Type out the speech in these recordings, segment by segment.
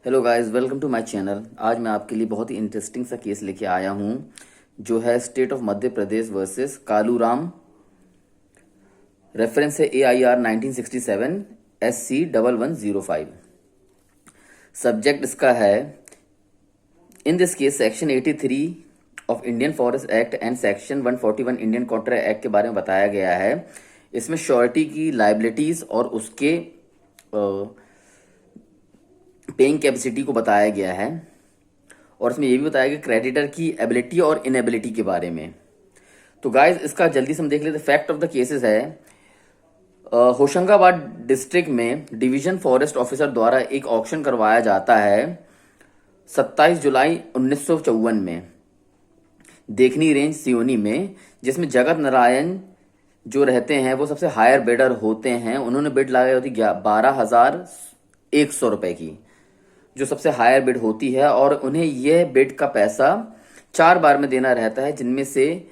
Hello guys, welcome to my channel. आज मैं आपके लिए बहुत ही इंटरेस्टिंग सा केस लेके आया हूँ जो है state of Madhya Pradesh versus Kaluram. Reference है AIR 1967 SC1105। सब्जेक्ट इसका है, in this case section 83 of Indian forest act and section 141 Indian contract act के बारे में बताया गया है। इसमें श्योरिटी की लाइबिलिटीज और उसके पेइंग कैपेसिटी को बताया गया है, और इसमें यह भी बताया गया क्रेडिटर की एबिलिटी और इनएबिलिटी के बारे में। तो गाइस, इसका जल्दी से हम देख लेते हैं। फैक्ट ऑफ द केसेस है, होशंगाबाद डिस्ट्रिक्ट में डिवीजन फॉरेस्ट ऑफिसर द्वारा एक ऑक्शन करवाया जाता है 27 जुलाई 1954 में देखनी रेंज सियोनी में, जिसमें जगत नारायण जो रहते हैं वो सबसे हायर बिडर होते हैं। उन्होंने बिड लगाई होती 12,100 रुपए की, जो सबसे हायर बिड होती है, और उन्हें यह बिड का पैसा 4 बार में देना रहता है, जिनमें से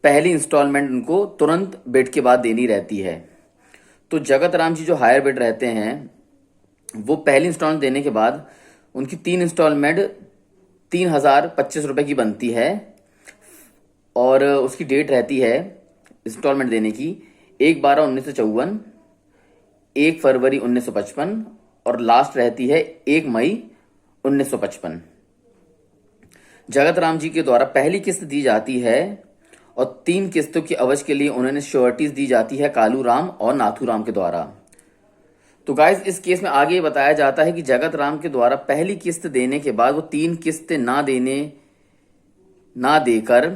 पहली इंस्टॉलमेंट उनको तुरंत बिड के बाद देनी रहती है। तो जगत राम जी जो हायर बिड रहते हैं वो पहली इंस्टॉलमेंट देने के बाद उनकी 3 इंस्टॉलमेंट 3,025 रुपए की बनती है, और उसकी डेट रहती है इंस्टॉलमेंट देने की 1/12/1954, 1 फरवरी 1955, और लास्ट रहती है 1 मई 1955। जगत राम जी के द्वारा पहली किस्त दी जाती है, और 3 किस्तों की अवधि के लिए उन्होंने श्योरिटीज दी जाती है कालूराम और नाथूराम के द्वारा। तो गाइस, इस केस में आगे बताया जाता है कि जगत राम के द्वारा पहली किस्त देने के बाद वो 3 किस्तें ना देकर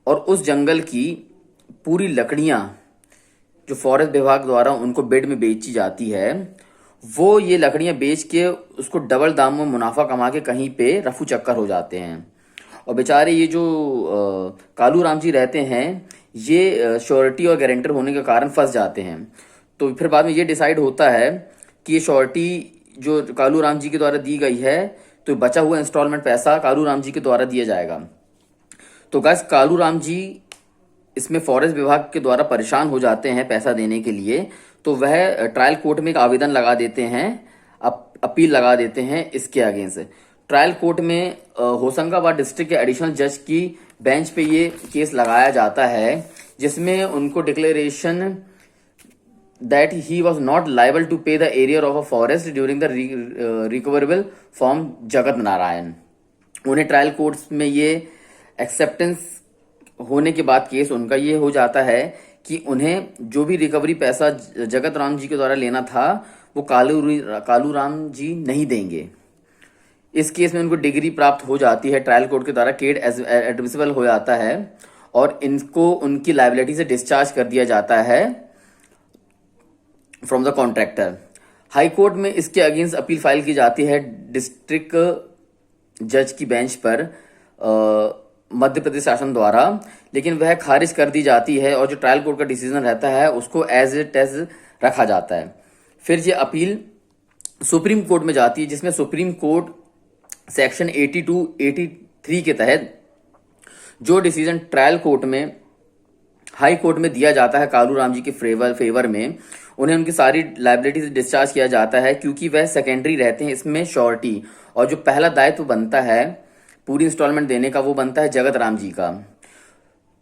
और उस जंगल की पूरी लकड़ियां जो फॉरेस्ट विभाग द्वारा उनको बिड में बेची जाती है, वो ये लकड़ियां बेच के उसको डबल दाम में मुनाफा कमा के कहीं पे रफू चक्कर हो जाते हैं। और बेचारे ये जो कालूराम जी रहते हैं, ये श्योरिटी और गारंटर होने के कारण फंस जाते हैं। तो फिर बाद में ये डिसाइड होता है कि ये श्योरिटी जो कालूराम जी के द्वारा दी गई है, तो बचा हुआ इंस्टॉलमेंट पैसा कालूराम जी के द्वारा दिया जाएगा। तो गाइस, कालूराम जी इसमें फॉरेस्ट विभाग के द्वारा परेशान हो जाते हैं पैसा देने के लिए, तो वह ट्रायल कोर्ट में एक आवेदन लगा देते हैं, अपील लगा देते हैं इसके अगेंस्ट। ट्रायल कोर्ट में होशंगाबाद डिस्ट्रिक्ट के एडिशनल जज की बेंच पे ये केस लगाया जाता है, जिसमें उनको declaration that he was not liable to pay the arrear of a forest during the recoverable from Jagat Narayan. उन्हें ट्रायल कोर्ट्स में ये एक्सेप्टेंस होने के बाद केस उनका ये हो जाता है कि उन्हें जो भी रिकवरी पैसा जगत राम जी के द्वारा लेना था वो कालूराम जी नहीं देंगे। इस केस में उनको डिग्री प्राप्त हो जाती है ट्रायल कोर्ट के द्वारा, केस एडमिसिबल हो जाता है, और इनको उनकी लायबिलिटी से डिस्चार्ज कर दिया जाता है from the contractor. High court में इसके अगेंस्ट अपील फाइल की जाती है डिस्ट्रिक्ट जज की बेंच पर मध्य प्रदेश शासन द्वारा, लेकिन वह खारिज कर दी जाती है, और जो ट्रायल कोर्ट का डिसीजन रहता है उसको एज इट एज रखा जाता है। फिर ये अपील सुप्रीम कोर्ट में जाती है, जिसमें सुप्रीम कोर्ट सेक्शन 82, 83 के तहत जो डिसीजन ट्रायल कोर्ट में हाई कोर्ट में दिया जाता है कालूराम जी के फेवर में, उन्हें उनकी सारी लायबिलिटी से डिस्चार्ज किया जाता है, क्योंकि वह सेकेंडरी रहते हैं इसमें श्योरिटी, और जो पहला दायित्व बनता है पूरी इंस्टॉलमेंट देने का वो बनता है जगत राम जी का।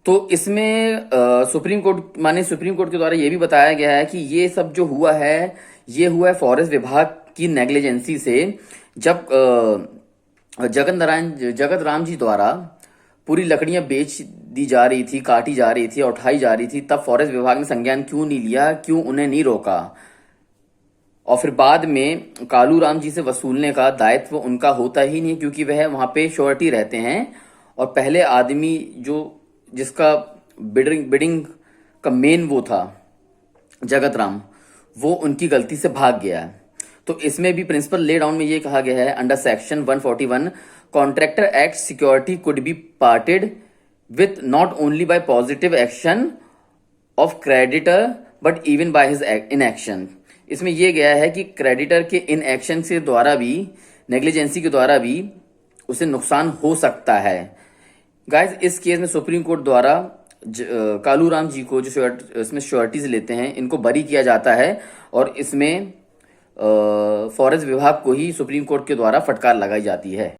तो इसमें सुप्रीम कोर्ट के द्वारा ये भी बताया गया है कि ये सब जो हुआ है, ये हुआ है फॉरेस्ट विभाग की नेग्लिजेंसी से। जब जगत राम जी द्वारा पूरी लकड़ियां बेच दी जा रही थी, काटी जा रही थी और उठाई जा रही थी, तब फॉरेस्ट विभाग ने संज्ञान क्यों नहीं लिया, क्यों उन्हें नहीं रोका? और फिर बाद में कालूराम जी से वसूलने का दायित्व उनका होता ही नहीं, क्योंकि वह वहां पे श्योरिटी रहते हैं, और पहले आदमी जिसका बिडिंग का मेन वो था जगत राम, वो उनकी गलती से भाग गया। तो इसमें भी प्रिंसिपल ले डाउन में ये कहा गया है, under section 141 contractor act security could be parted with not only by positive action of creditor but even by his inaction. इसमें यह गया है कि क्रेडिटर के इन एक्शन से द्वारा भी, नेग्लिजेंसी के द्वारा भी उसे नुकसान हो सकता है। गाइस, इस केस में सुप्रीम कोर्ट द्वारा कालूराम जी को जो इसमें श्योरिटीज लेते हैं, इनको बरी किया जाता है, और इसमें फॉरेस्ट विभाग को ही सुप्रीम कोर्ट के द्वारा फटकार लगाई जाती है।